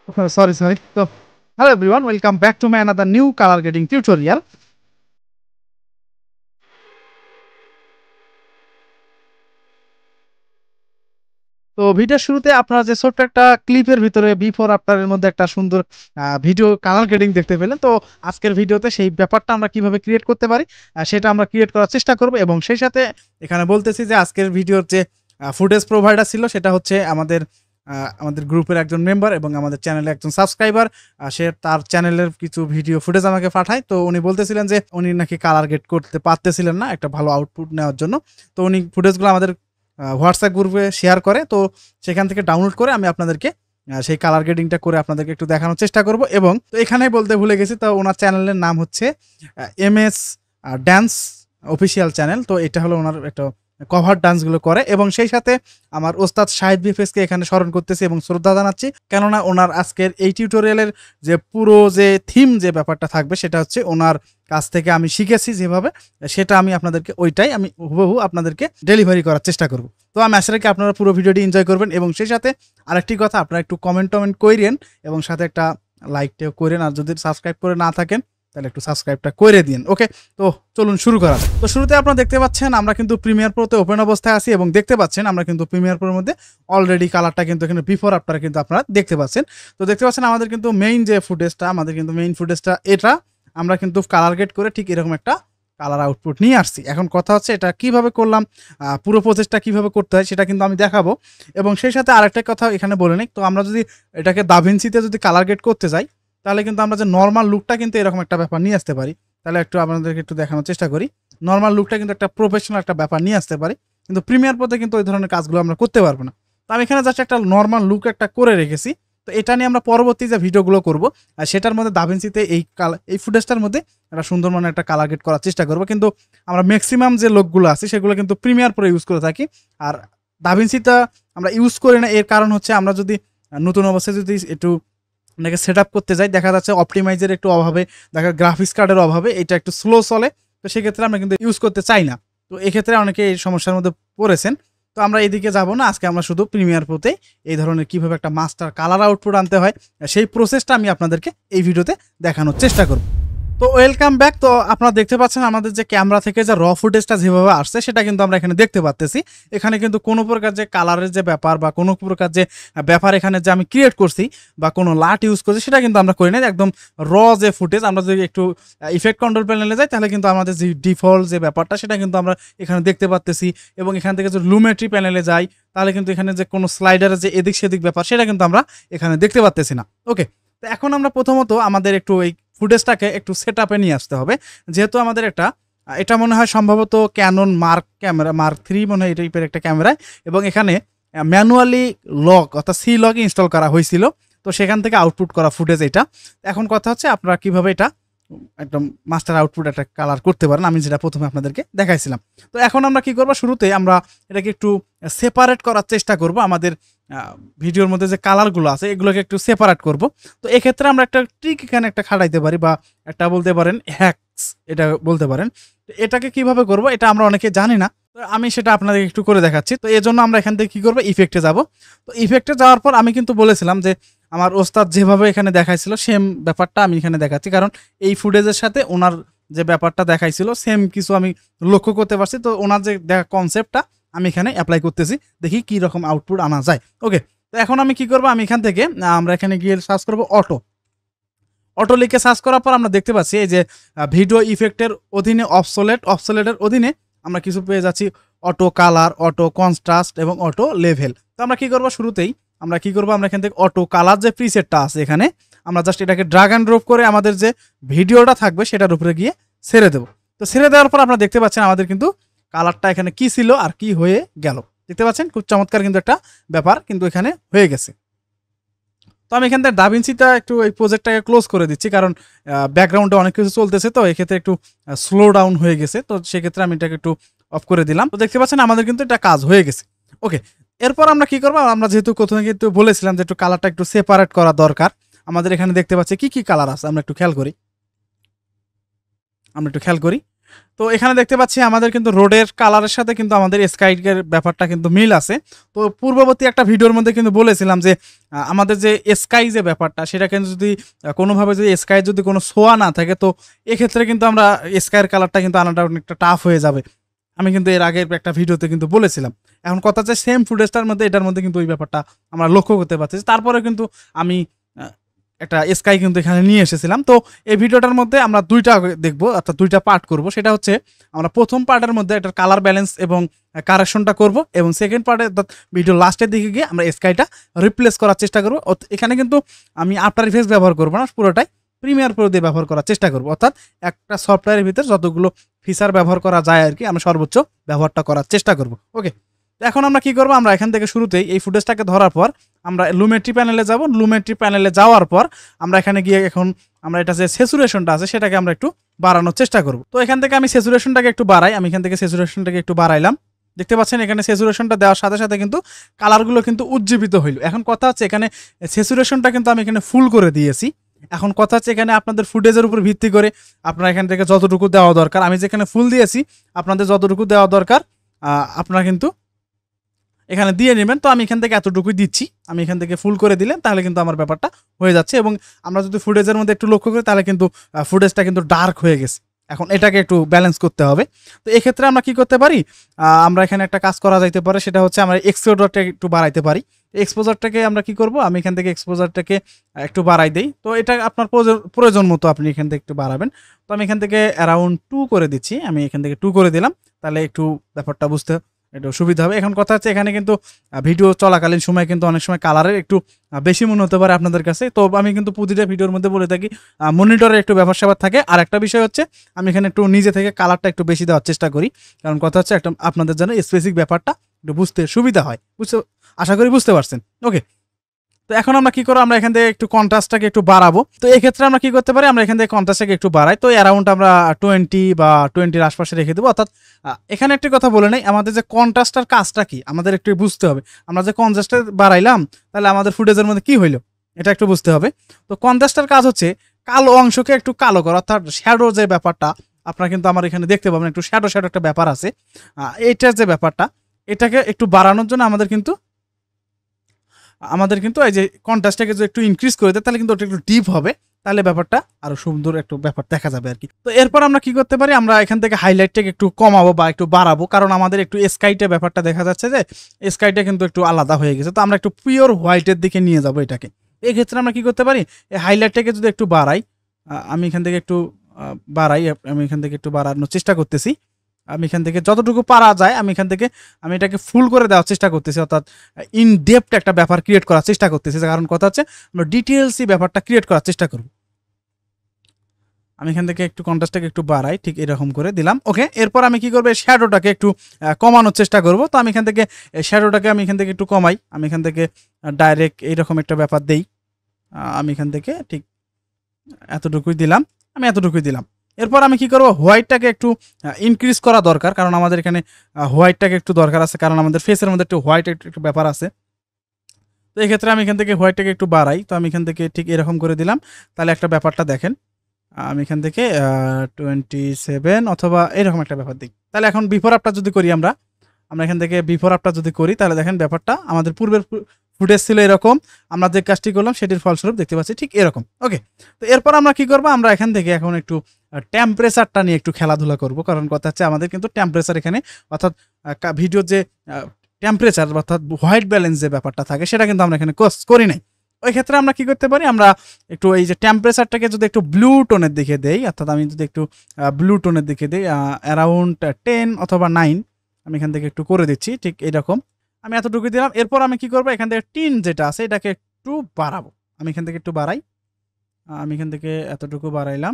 Sorry. So, hello everyone, welcome back to my another new color grading tutorial. তো ভিডিওর শুরুতে আপনারা যে ছোট্ট একটা ক্লিপের ভিতরে বিফোর আফটারের মধ্যে একটা সুন্দর ভিডিও কালার গ্রেডিং দেখতে পেলেন। তো আজকের ভিডিওতে সেই ব্যাপারটা আমরা কিভাবে ক্রিয়েট করতে পারি সেটা আমরা ক্রিয়েট করার চেষ্টা করব, এবং সেই সাথে এখানে বলতেছি যে আজকের ভিডিওর যে ফুটেজ প্রোভাইডার ছিল সেটা হচ্ছে আমাদের গ্রুপের একজন মেম্বার এবং আমাদের চ্যানেলের একজন সাবস্ক্রাইবার। সে তার চ্যানেলের কিছু ভিডিও ফুটেজ আমাকে পাঠায়। তো উনি বলতেছিলেন যে উনি নাকি কালার গ্রেড করতে পারতেছিলেন না একটা ভালো আউটপুট নেওয়ার জন্য। তো উনি ফুটেজগুলো আমাদের হোয়াটসঅ্যাপ গ্রুপে শেয়ার করে, তো সেখান থেকে ডাউনলোড করে আমি আপনাদেরকে সেই কালার গ্রেডিংটা করে আপনাদেরকে একটু দেখানোর চেষ্টা করব। এবং তো এখানেই বলতে ভুলে গেছি, তো ওনার চ্যানেলের নাম হচ্ছে MS ড্যান্স অফিসিয়াল চ্যানেল। তো এটা হলো ওনার একটা কভার ডান্সগুলো করে, এবং সেই সাথে আমার ওস্তাদ শাহিদ বিএফএসকে এখানে স্মরণ করতেছি এবং শ্রদ্ধা জানাচ্ছি, কেননা ওনার আজকের এই টিউটোরিয়ালের যে পুরো যে থিম যে ব্যাপারটা থাকবে সেটা হচ্ছে ওনার কাছ থেকে আমি শিখেছি যেভাবে, সেটা আমি আপনাদেরকে ওইটাই আমি হুবহু আপনাদেরকে ডেলিভারি করার চেষ্টা করব। তো আমি আশা রাখি আপনারা পুরো ভিডিওটি এনজয় করবেন, এবং সেই সাথে আরেকটি কথা, আপনারা একটু কমেন্ট করেন এবং সাথে একটা লাইকটাও করেন, আর যদি সাবস্ক্রাইব করে না থাকেন তাহলে একটু সাবস্ক্রাইবটা করে দিন। ওকে, তো চলুন শুরু করা যাক। তো শুরুতে আপনারা দেখতে পাচ্ছেন আমরা কিন্তু প্রিমিয়ার প্রোতে ওপেন অবস্থায় আছি, এবং দেখতে পাচ্ছেন আমরা কিন্তু প্রিমিয়ার প্রোর মধ্যে অলরেডি কালারটা কিন্তু এখানে বিফোর আফটার কিন্তু আপনারা দেখতে পাচ্ছেন। তো দেখতে পাচ্ছেন আমাদের কিন্তু মেইন যে ফুটেজটা, এটা আমরা কিন্তু কালার গ্রেড করে ঠিক এরকম একটা কালার আউটপুট নিয়ে আসছি। এখন কথা হচ্ছে এটা কিভাবে করলাম, পুরো প্রসেসটা কিভাবে করতে হয় সেটা কিন্তু আমি দেখাবো। এবং সেই সাথে আরেকটা কথা এখানে বলে নিই, তো আমরা যদি এটাকে দাভিন্সিতে যদি কালার গ্রেড করতে যাই তাহলে কিন্তু আমরা যে নর্মাল লুকটা কিন্তু এরকম একটা ব্যাপার নিয়ে আসতে পারি। তাহলে একটু আপনাদেরকে একটু দেখানোর চেষ্টা করি। নর্মাল লুকটা কিন্তু একটা প্রফেশনাল একটা ব্যাপার নিয়ে আসতে পারি, কিন্তু প্রিমিয়ার পথে কিন্তু ওই ধরনের কাজগুলো আমরা করতে পারবো না। তো আমি এখানে জাস্ট একটা নর্মাল লুক একটা করে রেখেছি। তো এটা নিয়ে আমরা পরবর্তী যে ভিডিওগুলো করব, আর সেটার মধ্যে দাভিন্সিতে এই ফুটেজটার মধ্যে একটা সুন্দর মানে একটা কালার গ্রেড করার চেষ্টা করব। কিন্তু আমরা ম্যাক্সিমাম যে লোকগুলো আছে সেগুলো কিন্তু প্রিমিয়ার পরে ইউজ করে থাকি, আর দাভিন্সিটা আমরা ইউজ করি না। এর কারণ হচ্ছে আমরা যদি নতুন অবস্থায় যদি একটু এটাকে সেট আপ করতে যাই, দেখা যাচ্ছে অপটিমাইজের একটু অভাবে, দেখা গ্রাফিক্স কার্ডের অভাবে এটা একটু স্লো চলে। তো সেক্ষেত্রে আমরা কিন্তু ইউজ করতে চাই না। তো এক্ষেত্রে অনেকে এই সমস্যার মধ্যে পড়েছেন। তো আমরা এদিকে যাব না, আজকে আমরা শুধু প্রিমিয়ার প্রোতে এই ধরনের কিভাবে একটা মাস্টার কালার আউটপুট আনতে হয় সেই প্রসেসটা আমি আপনাদেরকে এই ভিডিওতে দেখানোর চেষ্টা করব। তো ওয়েলকাম ব্যাক। তো আপনারা দেখতে পাচ্ছেন আমাদের যে ক্যামেরা থেকে যে র ফুটেজটা যেভাবে আসছে সেটা কিন্তু আমরা এখানে দেখতে পাচ্তেছি। এখানে কিন্তু কোনো প্রকার যে কালারের যে ব্যাপার বা কোনো প্রকার যে ব্যাপার এখানে যে আমি ক্রিয়েট করছি বা কোনো লাট ইউজ করছি সেটা কিন্তু আমরা করি না। একদম র যে ফুটেজ, আমরা যদি একটু ইফেক্ট কন্ট্রোল প্যানেলে যাই তাহলে কিন্তু আমাদের যে ডিফল্ট যে ব্যাপারটা সেটা কিন্তু আমরা এখানে দেখতে পাচ্তেছি। এবং এখান থেকে যদি লুমেট্রি প্যানেলে যাই তাহলে কিন্তু এখানে যে কোনো স্লাইডারের যে এদিক সেদিক ব্যাপার সেটা কিন্তু আমরা এখানে দেখতে পাচ্তেছি না। ওকে, তো এখন আমরা প্রথমত আমাদের একটু এই ফুটেজটাকে একটু সেট আপে নিয়ে আসতে হবে। যেহেতু আমাদের এটা মনে হয় সম্ভবত ক্যানন মার্ক 3 মনে হয় এই টাইপের একটা ক্যামেরায়, এবং এখানে ম্যানুয়ালি লক অর্থাৎ সি লক ইনস্টল করা হয়েছিল। তো সেখান থেকে আউটপুট করা ফুটেজ এটা। এখন কথা হচ্ছে আপনারা কিভাবে এটা একদম মাস্টার আউটপুট একটা কালার করতে পারেন, আমি যেটা প্রথমে আপনাদেরকে দেখাইছিলাম। তো এখন আমরা কি করবো, শুরুতে আমরা এটাকে একটু সেপারেট করার চেষ্টা করব। আমাদের ভিডিওর মধ্যে যে কালারগুলো আছে এগুলোকে একটু সেপারেট করব। তো এক্ষেত্রে আমরা একটা ট্রিক এখানে একটা খাটাইতে পারি, বা একটা বলতে পারেন হ্যাকস এটা বলতে পারেন। এটাকে কিভাবে করব এটা আমরা অনেকে জানি না, তো আমি সেটা আপনাদের একটু করে দেখাচ্ছি। তো এই জন্য আমরা এখান থেকে কি করবো, ইফেক্টে যাব। তো ইফেক্টে যাওয়ার পর আমি কিন্তু বলেছিলাম যে আমার ওস্তাদ যেভাবে এখানে দেখাইছিল সেম ব্যাপারটা আমি এখানে দেখাচ্ছি, কারণ এই ফুটেজের সাথে ওনার যে ব্যাপারটা দেখাইছিল সেম কিছু আমি লক্ষ্য করতে পারছি। তো ওনার যে দেখা কনসেপ্টটা আমি এখানে অ্যাপ্লাই করতেছি, দেখি কি রকম আউটপুট আনা যায়। ওকে, তো এখন আমি কি করবো, আমি এখান থেকে আমরা এখানে গিয়ে সার্চ করবো অটো লিখে সার্চ করার পর আমরা দেখতে পাচ্ছি এই যে ভিডিও ইফেক্টের অধীনে অবসোলেটের অধীনে আমরা কিছু পেয়ে যাচ্ছি অটো কালার, অটো কনট্রাস্ট এবং অটো লেভেল। তো আমরা কি করবো, শুরুতেই আমরা কি করবো, আমরা এখান থেকে অটো কালার যে প্রিসেটটা আছে এখানে আমরা জাস্ট এটাকে ড্রাগ অ্যান্ড ড্রপ করে আমাদের যে ভিডিওটা থাকবে সেটার উপরে গিয়ে ছেড়ে দেবো। তো ছেড়ে দেওয়ার পর আপনারা দেখতে পাচ্ছেন আমাদের কিন্তু কালারটা এখানে কি ছিল আর কি হয়ে গেল। দেখতে পাচ্ছেন খুব চমৎকার কিন্তু একটা ব্যাপার কিন্তু এখানে হয়ে গেছে। তো আমি এখান থেকে দাভিন্সিটা একটু এই প্রজেক্টটাকে ক্লোজ করে দিচ্ছি, কারণ ব্যাকগ্রাউন্ডে অনেক কিছু চলতেছে, তো এক্ষেত্রে একটু স্লো ডাউন হয়ে গেছে। তো সেক্ষেত্রে আমি এটাকে একটু অফ করে দিলাম। তো দেখতে পাচ্ছেন আমাদের কিন্তু এটা কাজ হয়ে গেছে। ওকে, এরপর আমরা কি করবো, আমরা যেহেতু প্রথমে কিন্তু বলেছিলাম যে একটু কালারটা একটু সেপারেট করা দরকার, আমাদের এখানে দেখতে পাচ্ছি কি কি কালার আছে আমরা একটু খেয়াল করি। তো এখানে দেখতে পাচ্ছি আমাদের কিন্তু রোডের কালারের সাথে কিন্তু আমাদের স্কাইয়ের ব্যাপারটা কিন্তু মিল আছে। তো পূর্ববর্তী একটা ভিডিওর মধ্যে কিন্তু বলেছিলাম যে আমাদের যে স্কাই যে ব্যাপারটা সেটা কিন্তু যদি কোনোভাবে যদি স্কাই যদি কোনো ছোঁয়া না থাকে, তো এক্ষেত্রে কিন্তু আমরা স্কাইয়ের কালারটা কিন্তু আনাটা অনেকটা টাফ হয়ে যাবে। আমি কিন্তু এর আগের একটা ভিডিওতে কিন্তু বলেছিলাম। এখন কথা হচ্ছে সেম ফুটেজটার মধ্যে এটার মধ্যে কিন্তু ওই ব্যাপারটা আমরা লক্ষ্য করতে পারছি। তারপরে কিন্তু আমি একটা স্কাই কিন্তু এখানে নিয়ে এসেছিলাম। তো এই ভিডিওটার মধ্যে আমরা দুইটা দেখবো, অর্থাৎ দুইটা পার্ট করব। সেটা হচ্ছে আমরা প্রথম পার্টের মধ্যে একটা কালার ব্যালেন্স এবং কারেকশনটা করব, এবং সেকেন্ড পার্টে অর্থাৎ ভিডিও লাস্টের দিকে গিয়ে আমরা স্কাইটা রিপ্লেস করার চেষ্টা করবো। এখানে কিন্তু আমি আফটার ইফেক্টস ব্যবহার করবো না, পুরোটাই প্রিমিয়ার প্রো দিয়ে ব্যবহার করার চেষ্টা করবো। অর্থাৎ একটা সফটওয়্যারের ভিতরে যতগুলো ফিচার ব্যবহার করা যায় আর কি, আমরা সর্বোচ্চ ব্যবহারটা করার চেষ্টা করব। ওকে, এখন আমরা কি করবো, আমরা এখান থেকে শুরুতেই এই ফুটেজটাকে ধরার পর আমরা লুমেট্রি প্যানেলে যাব। লুমেট্রি প্যানেলে যাওয়ার পর আমরা এখানে গিয়ে এখন আমরা এটা যে স্যাচুরেশনটা আছে সেটাকে আমরা একটু বাড়ানোর চেষ্টা করব। তো এখান থেকে আমি স্যাচুরেশনটাকে একটু বাড়াই, আমি এখান থেকে স্যাচুরেশনটাকে একটু বাড়াইলাম। দেখতে পাচ্ছেন এখানে স্যাচুরেশনটা দেওয়ার সাথে সাথে কিন্তু কালারগুলো কিন্তু উজ্জীবিত হইল। এখন কথা হচ্ছে এখানে স্যাচুরেশনটা কিন্তু আমি এখানে ফুল করে দিয়েছি। এখন কথা হচ্ছে এখানে আপনাদের ফুটেজের উপর ভিত্তি করে আপনারা এখান থেকে যতটুকু দেওয়া দরকার, আমি যেখানে ফুল দিয়েছি আপনাদের যতটুকু দেওয়া দরকার আপনারা কিন্তু এখানে দিয়ে নেবেন। তো আমি এখান থেকে এতটুকুই দিচ্ছি, আমি এখান থেকে ফুল করে দিলেন তাহলে কিন্তু আমার ব্যাপারটা হয়ে যাচ্ছে। এবং আমরা যদি ফুটেজের মধ্যে একটু লক্ষ্য করি তাহলে কিন্তু ফুটেজটা কিন্তু ডার্ক হয়ে গেছে। এখন এটাকে একটু ব্যালেন্স করতে হবে। তো এক্ষেত্রে আমরা কি করতে পারি, আমরা এখানে একটা কাজ করা যাইতে পারে, সেটা হচ্ছে আমরা এক্সপোজারটা একটু বাড়াইতে পারি। এক্সপোজারটাকে আমরা কি করব, আমি এখান থেকে এক্সপোজারটাকে একটু বাড়াই দেই। তো এটা আপনার প্রয়োজন মতো আপনি এখান থেকে একটু বাড়াবেন। তো আমি এখান থেকে অ্যারাউন্ড 2 করে দিচ্ছি, আমি এখান থেকে 2 করে দিলাম, তাহলে একটু ব্যাপারটা বুঝতে একটু সুবিধা হবে। এখন কথা হচ্ছে এখানে কিন্তু ভিডিও চলাকালীন সময় কিন্তু অনেক সময় কালারের একটু বেশি মনে হতে পারে আপনাদের কাছে। তো আমি কিন্তু প্রতিটা ভিডিওর মধ্যে বলে থাকি মনিটরের একটু ব্যাপার স্যাপার থাকে। আর একটা বিষয় হচ্ছে আমি এখানে একটু নিজে থেকে কালারটা একটু বেশি দেওয়ার চেষ্টা করি, কারণ কথা হচ্ছে একটা আপনাদের জন্য স্পেসিফিক ব্যাপারটা একটু বুঝতে সুবিধা হয়। আশা করি বুঝতে পারছেন। ওকে, তো এখন আমরা কি করবো, আমরা এখান থেকে একটু কন্ট্রাস্টটাকে একটু বাড়াবো। তো এই ক্ষেত্রে আমরা কি করতে পারি, আমরা এখান থেকে কন্ট্রাস্টটাকে একটু বাড়াই। তো অ্যারাউন্ড আমরা 20 বা 20-র আশপাশে রেখে দেবো। অর্থাৎ এখানে একটি কথা বলে নেই, আমাদের যে কন্ট্রাস্টটার কাজটা কি আমাদের একটু বুঝতে হবে। আমরা যে কন্ট্রাস্টটা বাড়াইলাম তাহলে আমাদের ফুটেজের মধ্যে কি হইলো এটা একটু বুঝতে হবে। তো কন্ট্রাস্টটার কাজ হচ্ছে কালো অংশকে একটু কালো করা, অর্থাৎ শ্যাডো যে ব্যাপারটা আপনারা কিন্তু আমার এখানে দেখতে পাবেন একটু শ্যাডো শ্যাডো একটা ব্যাপার আছে। এইটার যে ব্যাপারটা এটাকে একটু বাড়ানোর জন্য আমাদের কিন্তু এই যে কন্ট্রাস্টটাকে যদি একটু ইনক্রিজ করে দেয় তাহলে কিন্তু ওটা একটু ডিপ হবে, তাহলে ব্যাপারটা আরো সুন্দর একটু ব্যাপার দেখা যাবে আর কি। তো এরপর আমরা কি করতে পারি, আমরা এখান থেকে হাইলাইটটাকে একটু কমাবো বা একটু বাড়াবো, কারণ আমাদের একটু স্কাইটা ব্যাপারটা দেখা যাচ্ছে যে স্কাইটা কিন্তু একটু আলাদা হয়ে গেছে। তো আমরা একটু পিওর হোয়াইটের দিকে নিয়ে যাবো এটাকে। এই ক্ষেত্রে আমরা কি করতে পারি, এই হাইলাইটটাকে যদি একটু বাড়াই, আমি এখান থেকে একটু বাড়াই, আমি এখান থেকে একটু বাড়ানোর চেষ্টা করতেছি। আমি এখান থেকে যতটুকু পারা যায় আমি এখান থেকে আমি এটাকে ফুল করে দেওয়ার চেষ্টা করতেছি, অর্থাৎ ইন ডেপথ একটা ব্যাপার ক্রিয়েট করার চেষ্টা করতেছি। কারণ কথা হচ্ছে আমরা ডিটেলসি ব্যাপারটা ক্রিয়েট করার চেষ্টা করব। আমি এখান থেকে একটু কন্ট্রাস্টটাকে একটু বাড়াই, ঠিক এরকম করে দিলাম। ওকে, এরপর আমি কি করবো, শ্যাডোটাকে একটু কমানোর চেষ্টা করব। তো আমি এখান থেকে শ্যাডোটাকে আমি এখান থেকে একটু কমাই, আমি এখান থেকে ডাইরেক্ট এইরকম একটা ব্যাপার দেই। আমি এখান থেকে ঠিক এতটুকুই দিলাম, আমি এতটুকুই দিলাম। এরপর আমি কি করব, হোয়াইটটাকে একটু ইনক্রিজ করা দরকার, কারণ আমাদের এখানে হোয়াইটটাকে একটু দরকার আছে, কারণ আমাদের ফেসের মধ্যে একটু হোয়াইট একটু ব্যাপার আছে। তো এই ক্ষেত্রে আমি এখান থেকে হোয়াইটটাকে একটু বাড়াই। তো আমি এখান থেকে ঠিক এরকম করে দিলাম, তাহলে একটা ব্যাপারটা দেখেন। আমি এখান থেকে 27 অথবা এরকম একটা ব্যাপার দিই। তাহলে এখন বিফোর আফটার যদি করি আমরা এখান থেকে বিফোর আফটার যদি করি তাহলে দেখেন ব্যাপারটা আমাদের পূর্বের ফুটেজ ছিল এরকম, আমরা যে কাজটি করলাম সেটির ফলস্বরূপ দেখতে পাচ্ছি ঠিক এরকম। ওকে, তো এরপর আমরা কি করবো, আমরা এখান থেকে এখন একটু টেম্পারেচারটা নিয়ে একটু খেলাধুলা করব, কারণ কথা হচ্ছে আমাদের কিন্তু টেম্পারেচার এখানে, অর্থাৎ ভিডিওর যে টেম্পারেচার অর্থাৎ হোয়াইট ব্যালেন্স যে ব্যাপারটা থাকে সেটা কিন্তু আমরা এখানে করি নাই। ওই ক্ষেত্রে আমরা কি করতে পারি, আমরা একটু এই যে টেম্পারেচারটাকে যদি একটু ব্লু টোনের দিকে দেই, অর্থাৎ আমি যদি একটু ব্লু টোনের দিকে দিই অ্যারাউন্ড 10 অথবা 9, আমি এখান থেকে একটু করে দিচ্ছি ঠিক এইরকম। আমি এতটুকু দিলাম। এরপর আমি কি করবো, এখান থেকে টিন যেটা আছে এটাকে একটু বাড়াবো, আমি এখান থেকে একটু বাড়াই, আমি এখান থেকে এতটুকু বাড়াইলাম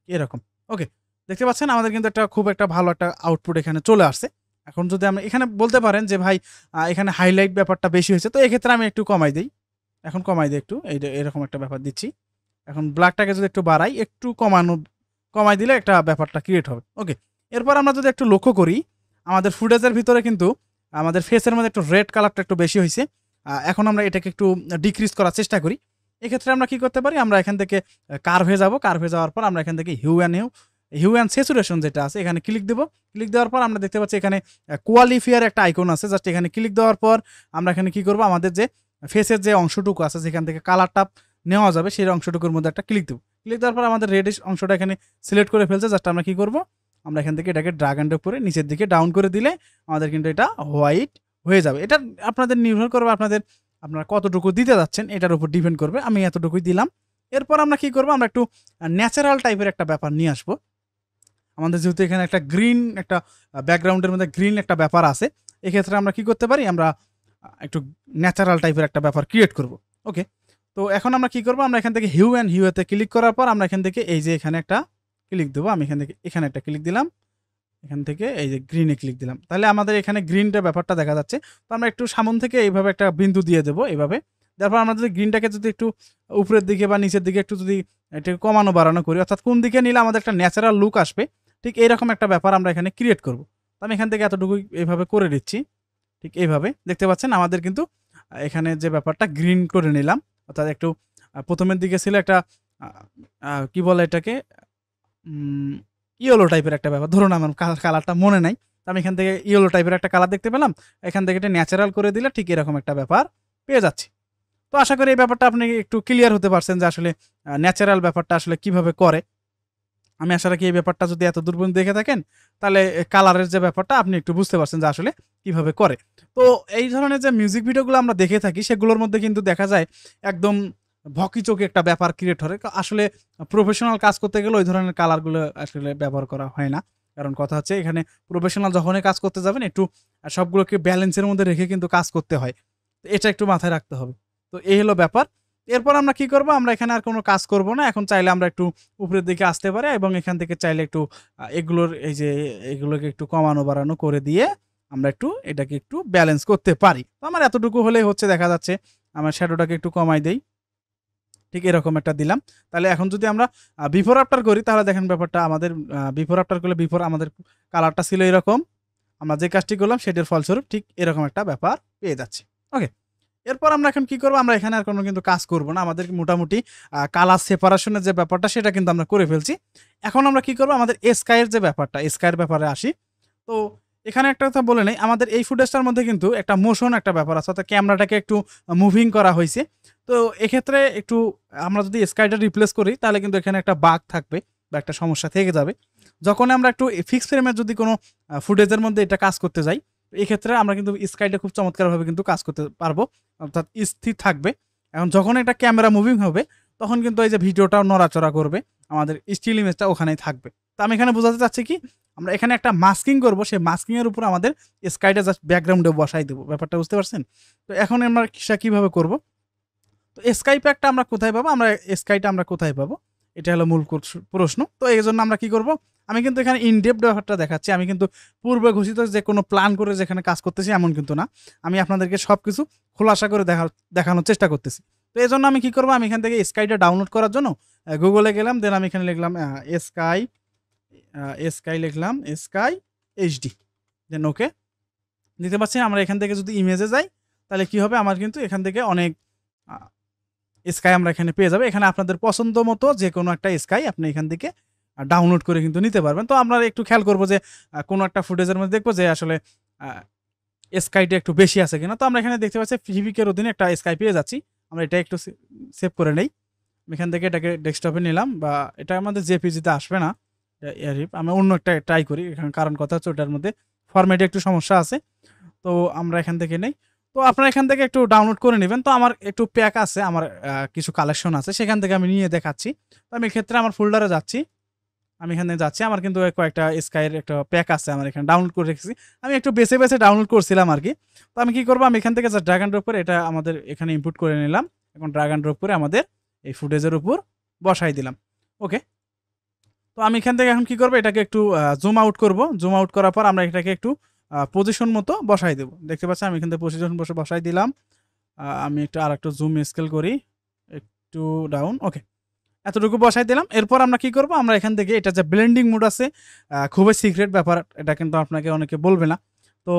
এরকম। ওকে, দেখতে পাচ্ছেন আমাদের কিন্তু একটা খুব একটা ভালো একটা আউটপুট এখানে চলে আসছে। এখন যদি আমরা এখানে বলতে পারেন যে ভাই এখানে হাইলাইট ব্যাপারটা বেশি হয়েছে, তো এক্ষেত্রে আমি একটু কমাই দিই, এখন কমাই দিই একটু, এরকম একটা ব্যাপার দিচ্ছি। এখন ব্ল্যাকটাকে যদি একটু বাড়াই, একটু কমাই দিলে একটা ব্যাপারটা ক্রিয়েট হবে। ওকে, এরপর আমরা যদি একটু লক্ষ্য করি আমাদের ফুটেজের ভিতরে কিন্তু আমাদের ফেসের মধ্যে একটু রেড কালারটা একটু বেশি হয়েছে। এখন আমরা এটাকে একটু ডিক্রিজ করার চেষ্টা করি। এক্ষেত্রে আমরা কি করতে পারি, আমরা এখান থেকে কার্ভে যাব, কার্ভে যাওয়ার পর আমরা এখান থেকে hue and hue hue and saturation যেটা আছে এখানে ক্লিক দেবো। ক্লিক দেওয়ার পর আমরা দেখতে পাচ্ছি এখানে কোয়ালিফায়ার একটা আইকন আছে, জাস্ট এখানে ক্লিক দেওয়ার পর আমরা এখানে কি করব, আমাদের যে ফেসের যে অংশটুকু আছে যেখান থেকে কালারটা নেওয়া যাবে সেই অংশটুকুর মধ্যে একটা ক্লিক দেবো। ক্লিক দেওয়ার পর আমাদের রেডিশ অংশটা এখানে সিলেক্ট করে ফেলছে, জাস্ট আমরা কি করব, আমরা এখান থেকে এটাকে ড্রাগ অ্যান্ড ড্রপ করে নিচের দিকে ডাউন করে দিলে আমাদের কিন্তু এটা হোয়াইট হয়ে যাবে। এটা আপনাদের নির্ভর করবে আপনারা কতটুকু দিতে যাচ্ছেন এটার উপর ডিপেন্ড করবে। আমি এতটুকুই দিলাম। এরপর আমরা কি করব, আমরা একটু ন্যাচারাল টাইপের একটা ব্যাপার নিয়ে আসবো। আমাদের যেহেতু এখানে একটা গ্রিন একটা ব্যাকগ্রাউন্ডের মধ্যে গ্রিন একটা ব্যাপার আছে, এক্ষেত্রে আমরা কি করতে পারি, আমরা একটু ন্যাচারাল টাইপের একটা ব্যাপার ক্রিয়েট করব। ওকে, তো এখন আমরা কি করব, আমরা এখান থেকে হিউ অ্যান্ড হিউতে ক্লিক করার পর আমরা এখান থেকে এই যে এখানে একটা ক্লিক দেবো। আমি এখান থেকে এখানে একটা ক্লিক দিলাম, এখান থেকে এই যে গ্রিনে ক্লিক দিলাম, তাহলে আমাদের এখানে গ্রিনটা ব্যাপারটা দেখা যাচ্ছে। তো আমরা একটু সামন থেকে এইভাবে একটা বিন্দু দিয়ে দেবো এইভাবে। তারপর আমরা যদি গ্রিনটাকে যদি একটু উপরের দিকে বা নিচের দিকে একটু যদি এটা কমানো বাড়ানো করি, অর্থাৎ কোন দিকে নিলে আমাদের একটা ন্যাচারাল লুক আসবে, ঠিক এইরকম একটা ব্যাপার আমরা এখানে ক্রিয়েট করব। তো আমি এখান থেকে এতটুকু এইভাবে করে দিচ্ছি। ঠিক এইভাবে দেখতে পাচ্ছেন আমাদের কিন্তু এখানে যে ব্যাপারটা গ্রিন করে নিলাম, অর্থাৎ একটু প্রথমের দিকে ছিল একটা কি বলে এটাকে ইয়েলো টাইপের একটা ব্যাপার, ধরুন আমার কালারটা মনে নাই, আমি এখান থেকে ইয়েলো টাইপের একটা কালার দেখতে পেলাম, এখান থেকে এটা ন্যাচারাল করে দিলে ঠিক এরকম একটা ব্যাপার পেয়ে যাচ্ছি। তো আশা করি এই ব্যাপারটা আপনি একটু ক্লিয়ার হতে পারছেন যে আসলে ন্যাচারাল ব্যাপারটা আসলে কিভাবে করে। আমি আশা রাখি এই ব্যাপারটা যদি এত দূর পর্যন্ত দেখে থাকেন তাহলে কালারের যে ব্যাপারটা আপনি একটু বুঝতে পারছেন যে আসলে কিভাবে করে। তো এই ধরনের যে মিউজিক ভিডিওগুলো আমরা দেখে থাকি সেগুলোর মধ্যে কিন্তু দেখা যায় একদম ভকিচকি একটা ব্যাপার ক্রিয়েট হয়। আসলে প্রফেশনাল কাজ করতে গেলে ওই ধরনের কালারগুলো আসলে ব্যবহার করা হয় না। কারণ কথা হচ্ছে এখানে প্রফেশনাল যখনই কাজ করতে যাবেন একটু সবগুলোকে ব্যালেন্সের মধ্যে রেখে কিন্তু কাজ করতে হয়। তো এটা একটু মাথায় রাখতে হবে। তো এই হলো ব্যাপার। এরপর আমরা কি করব, আমরা এখানে আর কোনো কাজ করব না। এখন চাইলে আমরা একটু উপরের দিকে আসতে পারি এবং এখান থেকে চাইলে একটু এগুলোর এই যে এগুলোকে একটু কমানো বাড়ানো করে দিয়ে আমরা একটু এটাকে একটু ব্যালেন্স করতে পারি। তো আমার এতটুকু হলেই হচ্ছে, দেখা যাচ্ছে। আমার শ্যাডোটাকে একটু কমাই দেই। ঠিক এরকম একটা দিলাম। তাহলে এখন যদি আমরা বিফোর আফটার করি তাহলে দেখেন ব্যাপারটা আমাদের বিফোর আফটার করলে বিফোর আমাদের কালারটা ছিল এরকম। আমরা যে কাজটি করলাম সেটার ফলস্বরূপ ঠিক এরকম একটা ব্যাপার পেয়ে যাচ্ছি। ওকে। এরপর আমরা এখন কি করব, আমরা এখানে আর কোনো কিন্তু কাজ করব না। আমাদের মোটামুটি কালার সেপারেশনের যে ব্যাপারটা সেটা কিন্তু আমরা করে ফেলছি। এখন আমরা কি করব, আমাদের স্কাই এর যে ব্যাপারটা, স্কাই এর ব্যাপারে আসি। তো এখানে একটা কথা বলে নেই, আমাদের এই ফুটেজটার মধ্যে কিন্তু একটা মোশন একটা ব্যাপার আছে, অর্থাৎ ক্যামেরাটাকে একটু মুভিং করা হয়েছে। তো এক্ষেত্রে একটু আমরা যদি স্কাইটা রিপ্লেস করি তাহলে কিন্তু এখানে একটা বাগ থাকবে বা একটা সমস্যা থেকে যাবে। যখন আমরা একটু ফিক্স ফ্রেমের যদি কোনো ফুটেজের মধ্যে এটা কাজ করতে যাই, এক্ষেত্রে আমরা কিন্তু স্কাইটা খুব চমৎকারভাবে কিন্তু কাজ করতে পারবো, অর্থাৎ স্থির থাকবে। এখন যখন এটা ক্যামেরা মুভিং হবে তখন কিন্তু এই যে ভিডিওটাও নড়াচড়া করবে, আমাদের স্টিল ইমেজটা ওখানেই থাকবে। তো আমি এখানে বোঝাতে চাচ্ছি কি, আমরা এখানে একটা মাস্কিং করব, সেই মাস্কিং এর উপর আমাদের স্কাইটা জাস্ট ব্যাকগ্রাউন্ডে বসাই দেবো। ব্যাপারটা বুঝতে পারছেন? তো এখন আমরা সেটা কিভাবে করব? তো স্কাই প্যাকটা আমরা কোথায় পাবো? আমরা স্কাইটা আমরা কোথায় পাবো? এটা হলো মূল প্রশ্ন। তো এই জন্য আমরা কি করব? আমি কিন্তু এখানে ইনডেপথ ব্যাপারটা দেখাচ্ছি। আমি কিন্তু পূর্বে ঘোষিত যে কোনো প্ল্যান করে যেখানে কাজ করতেছি এমন কিন্তু না। আমি আপনাদেরকে সবকিছু খোলাসা করে দেখানোর চেষ্টা করতেছি। তো এজন্য আমি কি করব? আমি এখান থেকে স্কাইটা ডাউনলোড করার জন্য গুগলে গেলাম, দেন আমি এখানে লিখলাম স্কাই স্কাই লিখলাম স্কাই এইচডি, দেন ওকে দিতে পারছি। আমরা এখান থেকে যদি ইমেজে যাই তাহলে কি হবে, আমার কিন্তু এখান থেকে অনেক স্কাই আমরা এখানে পেয়ে যাবে। এখানে আপনাদের পছন্দ মতো যে কোনো একটা স্কাই আপনি এখান থেকে ডাউনলোড করে কিন্তু নিতে পারবেন। তো আমরা একটু খেয়াল করবো যে কোনো একটা ফুটেজের মধ্যে দেখবো যে আসলে স্কাইটা একটু বেশি আছে কিনা। তো আমরা এখানে দেখতে পাচ্ছি ফিভিকের অধীনে একটা স্কাই পেয়ে যাচ্ছি। আমরা এটা একটু সেভ করে নেই। এখান থেকে এটাকে ডেস্কটপে নিলাম, বা এটা আমাদের জেপিজিতে আসবে না, আমি অন্য একটা ট্রাই করি। কারণ কথা হচ্ছে ওটার মধ্যে ফরম্যাটে একটু সমস্যা আছে। তো আমরা এখান থেকে নেই। তো আপনারা এখান থেকে একটু ডাউনলোড করে নেবেন। তো আমার একটু প্যাক আছে, আমার কিছু কালেকশন আছে, সেখান থেকে আমি নিয়ে দেখাচ্ছি। তো আমি এক্ষেত্রে আমার ফোল্ডারে যাচ্ছি, আমি এখানে যাচ্ছি। আমার কিন্তু কয়েকটা স্কাইয়ের একটা প্যাক আছে, আমার এখানে ডাউনলোড করে রেখেছি। আমি একটু বেছে বেছে ডাউনলোড করছিলাম আর কি। তো আমি কি করবো, আমি এখান থেকে যা ড্র্যাগ অ্যান্ড ড্রপ করে এটা আমাদের এখানে ইনপুট করে নিলাম। এখন ড্র্যাগ অ্যান্ড ড্রপ করে আমাদের এই ফুটেজের উপর বসাই দিলাম। ওকে। তো আমি এখান থেকে এখন কি করবো, এটাকে একটু জুম আউট করব। জুম আউট করার পর আমরা এটাকে একটু পজিশন মতো বসাই দেবো। দেখতে পাচ্ছি আমি এখান থেকে পজিশন বসাই দিলাম। আমি একটু আর একটু জুম স্কেল করি, একটু ডাউন। ওকে, এতটুকু বসাই দিলাম। এরপর আমরা কি করব, আমরা এখান থেকে এটা যে ব্লেন্ডিং মোড আছে, খুবই সিক্রেট ব্যাপার, এটা কিন্তু আপনাকে অনেকে বলবে না। তো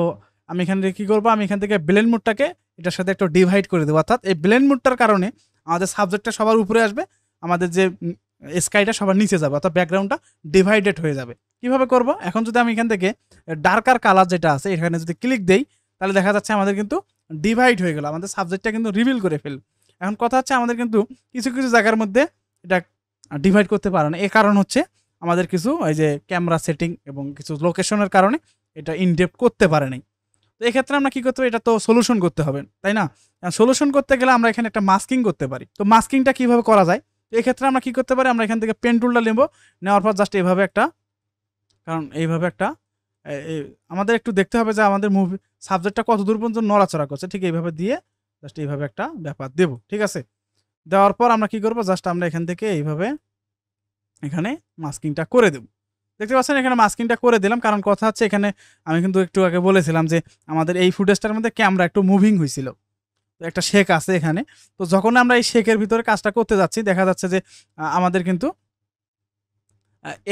আমি এখান থেকে কি করব, আমি এখান থেকে ব্লেন্ড মোডটাকে এটার সাথে একটু ডিভাইড করে দেবো। অর্থাৎ এই ব্লেন্ড মোডটার কারণে আমাদের সাবজেক্টটা সবার উপরে আসবে, আমাদের যে স্কাইটা সবার নিচে যাবে, অর্থাৎ ব্যাকগ্রাউন্ডটা ডিভাইডেড হয়ে যাবে। কিভাবে করব? এখন যদি আমি এখান থেকে ডার্কার কালার যেটা আছে এখানে যদি ক্লিক দেই, তাহলে দেখা যাচ্ছে আমাদের কিন্তু ডিভাইড হয়ে গেল, আমাদের সাবজেক্টটা কিন্তু রিভিল করে ফেলবে। এখন কথা হচ্ছে আমাদের কিন্তু কিছু কিছু জায়গার মধ্যে এটা ডিভাইড করতে পারে না। এর কারণ হচ্ছে আমাদের কিছু ওই যে ক্যামেরা সেটিং এবং কিছু লোকেশনের কারণে এটা ইনডেপথ করতে পারে নাই। তো এক্ষেত্রে আমরা কি করতে হবে? এটা তো সলিউশন করতে হবে, তাই না? সলিউশন করতে গেলে আমরা এখানে একটা মাস্কিং করতে পারি। তো মাস্কিংটা কিভাবে করা যায়? তো এক্ষেত্রে আমরা কি করতে পারি? আমরা এখান থেকে পেন টুলটা নেব, নেওয়ার পর জাস্ট এইভাবে একটা, কারণ এইভাবে একটা আমাদের একটু দেখতে হবে যে আমাদের মুভি সাবজেক্টটা কত দূর পর্যন্ত নড়াচড়া করছে, ঠিক এইভাবে দিয়ে জাস্ট এইভাবে একটা ব্যাপার দেব, ঠিক আছে? দেওয়ার পর আমরা কি করব? জাস্ট আমরা এখান থেকে এইভাবে এখানে মাস্কিংটা করে দেব। দেখতে পাচ্ছেন এখানে মাস্কিংটা করে দিলাম, কারণ কথা হচ্ছে এখানে আমি কিন্তু একটু আগে বলেছিলাম যে আমাদের এই ফুটেজটার মধ্যে ক্যামেরা একটু মুভিং হয়েছিল, তো একটা শেক আছে এখানে। তো যখন আমরা এই শেকের ভিতরে কাজটা করতে যাচ্ছি, দেখা যাচ্ছে যে আমাদের কিন্তু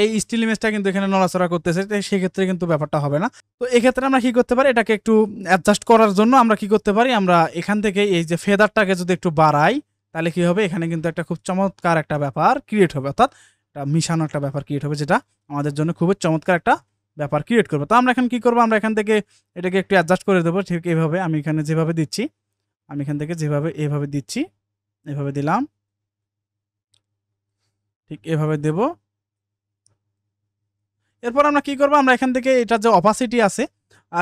এই স্টিল ইমেজটা কিন্তু এখানে নড়াচড়া করতেছে, তো সেক্ষেত্রে কিন্তু ব্যাপারটা হবে না। তো এক্ষেত্রে আমরা কি করতে পারি? এটাকে একটু অ্যাডজাস্ট করার জন্য আমরা কি করতে পারি? আমরা এখান থেকে এই যে ফেদারটাকে যদি একটু বাড়াই, তাহলে কি হবে? এখানে কিন্তু একটা খুব চমৎকার একটা ব্যাপার ক্রিয়েট হবে, অর্থাৎ একটা মিশানো একটা ব্যাপার ক্রিয়েট হবে, যেটা আমাদের জন্য খুবই চমৎকার একটা ব্যাপার ক্রিয়েট করবে। তো আমরা এখন কি করবো? আমরা এখান থেকে এটাকে একটু অ্যাডজাস্ট করে দেবো, ঠিক এইভাবে আমি এখানে যেভাবে দিচ্ছি, আমি এখান থেকে যেভাবে এভাবে দিচ্ছি, এভাবে দিলাম, ঠিক এভাবে দেব। এরপর আমরা কি করব? আমরা এখান থেকে এটার যে অপাসিটি আছে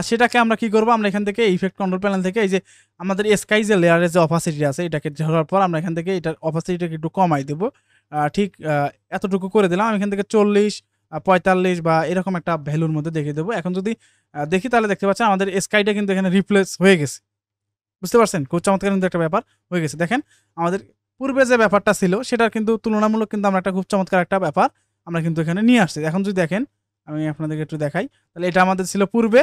সেটাকে আমরা কি করব? আমরা এখান থেকে ইফেক্ট কন্ট্রোল প্যানেল থেকে এই যে আমাদের স্কাই যে লেয়ারের যে অপাসিটি আছে এটাকে ধরার পর আমরা এখান থেকে এটার অপাসিটিটাকে একটু কমাই দেব। ঠিক এতটুকু করে দিলাম। আমি এখান থেকে 40, 45 বা এরকম একটা ভ্যালুর মধ্যে দেখিয়ে দেবো। এখন যদি দেখি, তাহলে দেখতে পাচ্ছেন আমাদের স্কাইটা কিন্তু এখানে রিপ্লেস হয়ে গেছে। বুঝতে পারছেন? খুব চমৎকার কিন্তু একটা ব্যাপার হয়ে গেছে। দেখেন আমাদের পূর্বে যে ব্যাপারটা ছিল সেটার কিন্তু তুলনামূলক কিন্তু আমরা একটা খুব চমৎকার একটা ব্যাপার আমরা কিন্তু এখানে নিয়ে আসছি। এখন যদি দেখেন, আমি আপনাদেরকে একটু দেখাই, তাহলে এটা আমাদের ছিল পূর্বে,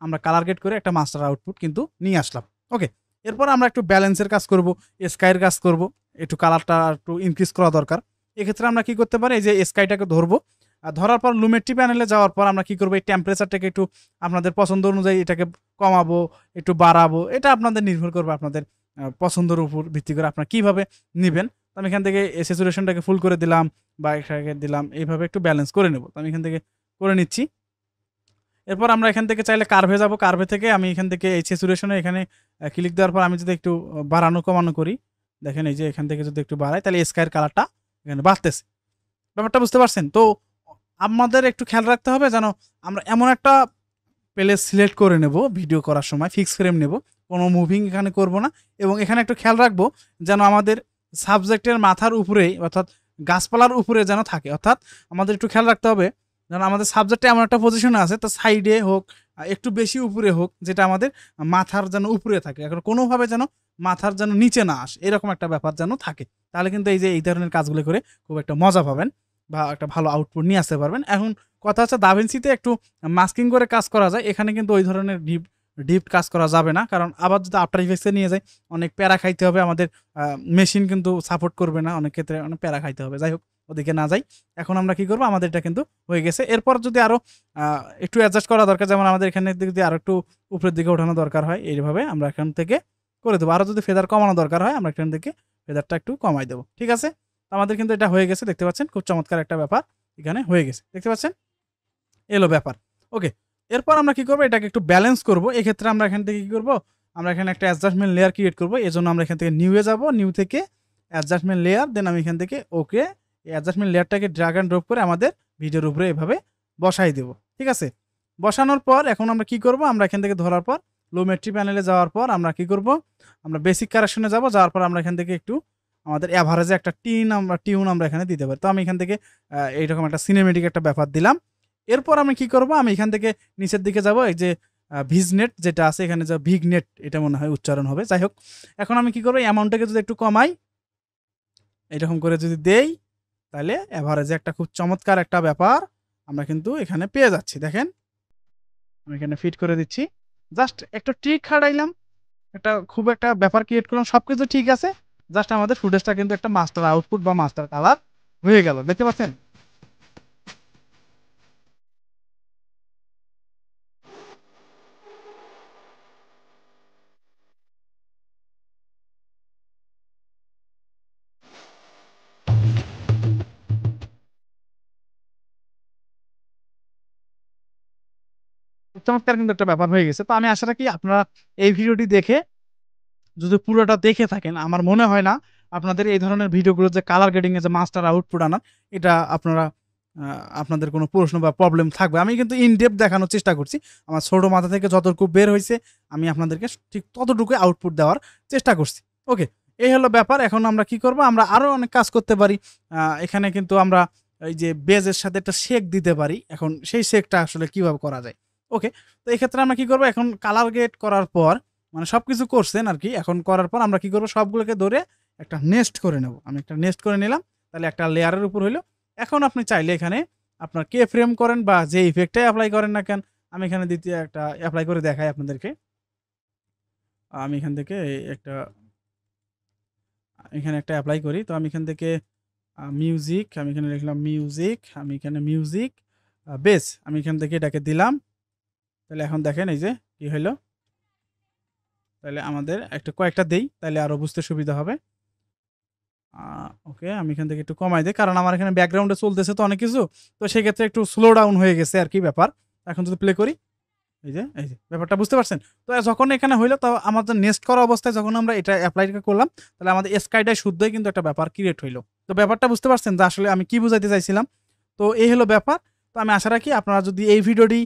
আমরা কালার গেট করে একটা মাস্টার আউটপুট কিন্তু নিয়ে আসলাম। ওকে, এরপর আমরা একটু ব্যালেন্সের কাজ করব, স্কাইয়ের কাজ করব, একটু কালারটা একটু ইনক্রিজ করা দরকার। এক্ষেত্রে আমরা কি করতে পারি? এই যে স্কাইটাকে ধরবো, ধরার পর লুমেট্রি প্যানেলে যাওয়ার পর আমরা কি করবো? এই টেম্পারেচারটাকে একটু আপনাদের পছন্দ অনুযায়ী এটাকে কমাবো, একটু বাড়াবো, এটা আপনাদের নির্ভর করবে আপনাদের পছন্দের উপর ভিত্তি করে আপনারা কিভাবে নিবেন। তো আমি এখান থেকে স্যাচুরেশনটাকে ফুল করে দিলাম বা এটাকে দিলাম, এইভাবে একটু ব্যালেন্স করে নেব। তো আমি এখান থেকে করে নিচ্ছি। এরপর আমরা এখান থেকে চাইলে কার্ভে যাব, কার্ভে থেকে আমি এখান থেকে এই স্যাচুরেশনে এখানে ক্লিক দেওয়ার পর আমি যদি একটু বাড়ানো কমানো করি, দেখেন এই যে এখান থেকে যদি একটু বাড়াই, তাহলে স্কাইয়ের কালারটা এখানে বাড়তেছে। ব্যাপারটা বুঝতে পারছেন? তো আমাদের একটু খেয়াল রাখতে হবে যেন আমরা এমন একটা প্লেস সিলেক্ট করে নেব ভিডিও করার সময়, ফিক্স ফ্রেম নেব, কোনো মুভিং এখানে করব না। এবং এখানে একটু খেয়াল রাখবো যেন আমাদের সাবজেক্টের মাথার উপরেই, অর্থাৎ গাছপালার উপরে যেন থাকে। অর্থাৎ আমাদের একটু খেয়াল রাখতে হবে যেন আমাদের সাবজেক্টে এমন একটা পজিশনে আছে, তো সাইডে হোক, একটু বেশি উপরে হোক, যেটা আমাদের মাথার যেন উপরে থাকে, এখন কোনোভাবে যেন মাথার যেন নিচে না আসে, এরকম একটা ব্যাপার যেন থাকে। তাহলে কিন্তু এই যে এই ধরনের কাজগুলো করে খুব একটা মজা পাবেন বা একটা ভালো আউটপুট নিয়ে আসতে পারবেন। এখন কথা হচ্ছে দাভিন্সিতে একটু মাস্কিং করে কাজ করা যায়, এখানে কিন্তু ওই ধরনের ডিপ কাজ করা যাবে না, কারণ আবার যদি আফটার ইফেক্টসে নিয়ে যায় অনেক প্যারা খাইতে হবে, আমাদের মেশিন কিন্তু সাপোর্ট করবে না, অনেক ক্ষেত্রে অনেক প্যারা খাইতে হবে। যাই হোক, ওদিকে না যাই। এখন আমরা কি করবো? আমাদের এটা কিন্তু হয়ে গেছে। এরপর যদি আরো একটু অ্যাডজাস্ট করা দরকার, যেমন আমাদের এখানে যদি আরো একটু উপরের দিকে ওঠানো দরকার হয়, এইভাবে আমরা এখান থেকে করে দেবো। আরো যদি ফেদার কমানো দরকার হয়, আমরা এখান থেকে ফেদারটা একটু কমাই দেবো। ঠিক আছে, আমাদের কিন্তু এটা হয়ে গেছে। দেখতে পাচ্ছেন খুব চমৎকার একটা ব্যাপার এখানে হয়ে গেছে, দেখতে পাচ্ছেন? এলো ব্যাপার। ওকে, এরপর আমরা কি করবো? এটাকে একটু ব্যালেন্স করবো। এক্ষেত্রে আমরা এখান থেকে কি করবো? আমরা এখানে একটা অ্যাডজাস্টমেন্ট লেয়ার ক্রিয়েট করবো। এজন্য আমরা এখান থেকে নিউয়ে যাব, নিউ থেকে অ্যাডজাস্টমেন্ট লেয়ার, দেন আমি এখান থেকে ওকে, এই অ্যাডজাস্টমেন্ট লেয়ারটাকে ড্র্যাগ অ্যান্ড ড্রপ করে আমাদের ভিডিওর উপরে এভাবে বসাই দেবো। ঠিক আছে, বসানোর পর এখন আমরা কি করব? আমরা এখান থেকে ধরার পর লোমেট্রি প্যানেলে যাওয়ার পর আমরা কি করব? আমরা বেসিক কারেকশনে যাব, যাওয়ার পর আমরা এখান থেকে একটু আমাদের এভারেজে একটা টিউন আমরা এখানে দিতে পারি। তো আমি এখান থেকে এইরকম একটা সিনেমেটিক একটা ব্যাপার দিলাম। এরপর আমি কি করব? আমি এখান থেকে নিচের দিকে যাব, এই যে ভিজনেট যেটা আছে এখানে, যে ভিগনেট এটা মনে হয় উচ্চারণ হবে। যাই হোক, এখন আমি কি করব? অ্যামাউন্টটাকে যদি একটু কমাই, এরকম করে যদি দেই, তাহলে এভারেজে একটা খুব চমৎকার একটা ব্যাপার আমরা কিন্তু এখানে পেয়ে যাচ্ছি। দেখেন আমি এখানে ফিট করে দিচ্ছি, জাস্ট একটা ট্রিক খাটাইলাম, একটা খুব একটা ব্যাপার ক্রিয়েট করলাম, সবকিছু ঠিক আছে। জাস্ট আমাদের ফুটেজটা কিন্তু একটা মাস্টার আউটপুট বা মাস্টার কালার হয়ে গেল, দেখতে পাচ্ছেন? চমৎকার কিন্তু একটা ব্যাপার হয়ে গেছে। তো আমি আশা রাখি আপনারা এই ভিডিওটি দেখে যদি পুরোটা দেখে থাকেন, আমার মনে হয় না আপনাদের এই ধরনের ভিডিওগুলো যে কালার গ্রেডিং এ যে মাস্টার আউটপুট আনার, এটা আপনারা আপনাদের কোনো প্রশ্ন বা প্রবলেম থাকবে। আমি কিন্তু ইন ডেপথ দেখানোর চেষ্টা করছি। আমার ছোট মাথা থেকে যতটুকু বের হইছে আমি আপনাদেরকে ঠিক ততটুকুই আউটপুট দেওয়ার চেষ্টা করছি। ওকে, এই হলো ব্যাপার। এখন আমরা কি করব? আমরা আরো অনেক কাজ করতে পারি। এখানে কিন্তু আমরা এই যে বেজের সাথে একটা শেক দিতে পারি। এখন সেই শেকটা আসলে কিভাবে করা যায়? ওকে, তো এই ক্ষেত্রে আমরা কি করব? এখন কালার গ্রেড করার পর মানে সবকিছু করছেন আরকি। এখন করার পর আমরা কি করব? সবগুলোকে ধরে একটা নেস্ট করে নেব। আমি একটা নেস্ট করে নিলাম। তাহলে একটা লেয়ারের উপর হইলো। এখন আপনি চাইলে এখানে আপনার কে ফ্রেম করেন বা যে ইফেক্টটাই এপ্লাই করেন না কেন, আমি এখানে দ্বিতীয় একটা এপ্লাই করে দেখাই আপনাদেরকে। আমি এখান থেকে একটা এখানে একটা এপ্লাই করি। তো আমি এখান থেকে মিউজিক, আমি এখানে লিখলাম মিউজিক, আমি এখানে মিউজিক বেস, আমি এখান থেকে এটাকে দিলাম। তাহলে এখন দেখেন এই যে কি হইলো। তাহলে আমাদের একটা কয়েকটা দেই, তাহলে আরো বুঝতে সুবিধা হবে। ওকে, আমি এখান থেকে একটু কমাই দেই, কারণ আমার এখানে ব্যাকগ্রাউন্ডে চলতেছে তো অনেক কিছু। তো সেক্ষেত্রে একটু স্লো ডাউন হয়ে গেছে আর কি ব্যাপার। এখন যদি প্লে করি, এই যে ব্যাপারটা বুঝতে পারছেন? তো যখন এখানে হইলো, তো আমাদের নেক্সট করা অবস্থায় যখন আমরা এটা এপ্লাই করলাম, তাহলে আমাদের স্কাইটাই শুদ্ধই কিন্তু একটা ব্যাপার ক্রিয়েট হইলো। তো ব্যাপারটা বুঝতে পারছেন যে আসলে আমি কি বুঝাইতে চাইছিলাম? তো এই হলো ব্যাপার। তো আমি আশা রাখি আপনারা যদি এই ভিডিওটি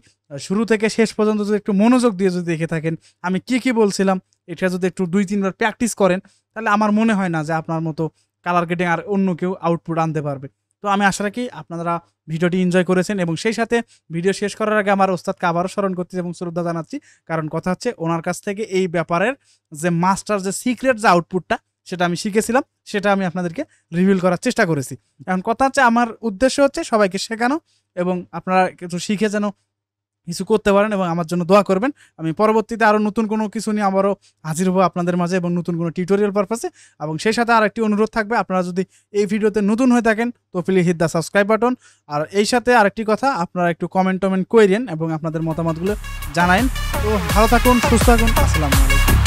শুরু থেকে শেষ পর্যন্ত যদি একটু মনোযোগ দিয়ে যদি দেখে থাকেন, আমি কি বলছিলাম, এটা যদি একটু ২-৩ বার প্র্যাকটিস করেন, তাহলে আমার মনে হয় না যে আপনার মতো কালার গ্রেডিং আর অন্য কেউ আউটপুট আনতে পারবে। তো আমি আশা রাখি আপনারা ভিডিওটি এনজয় করেছেন, এবং সেই সাথে ভিডিও শেষ করার আগে আমার ওস্তাদকে আবারও স্মরণ করতেছি এবং শ্রদ্ধা জানাচ্ছি। কারণ কথা হচ্ছে ওনার কাছ থেকে এই ব্যাপারের যে মাস্টার যে সিক্রেট যে আউটপুটটা, সেটা আমি শিখেছিলাম, সেটা আমি আপনাদেরকে রিভিল করার চেষ্টা করেছি। এখন কথা হচ্ছে আমার উদ্দেশ্য হচ্ছে সবাইকে শেখানো, এবং আপনারা কিছু শিখে যেন কিছু করতে পারেন, এবং আমার জন্য দোয়া করবেন। আমি পরবর্তীতে আরও নতুন কোনো কিছু নিয়ে আবারও হাজির হবো আপনাদের মাঝে, এবং নতুন কোনো টিউটোরিয়াল পারপাসে। এবং সেই সাথে আর একটি অনুরোধ থাকবে, আপনারা যদি এই ভিডিওতে নতুন হয়ে থাকেন তো please hit the subscribe button. আর এই সাথে আরেকটি কথা, আপনারা একটু কমেন্ট করেন এবং আপনাদের মতামতগুলো জানাইন। তো ভালো থাকুন, সুস্থ থাকুন, আসসালামু আলাইকুম।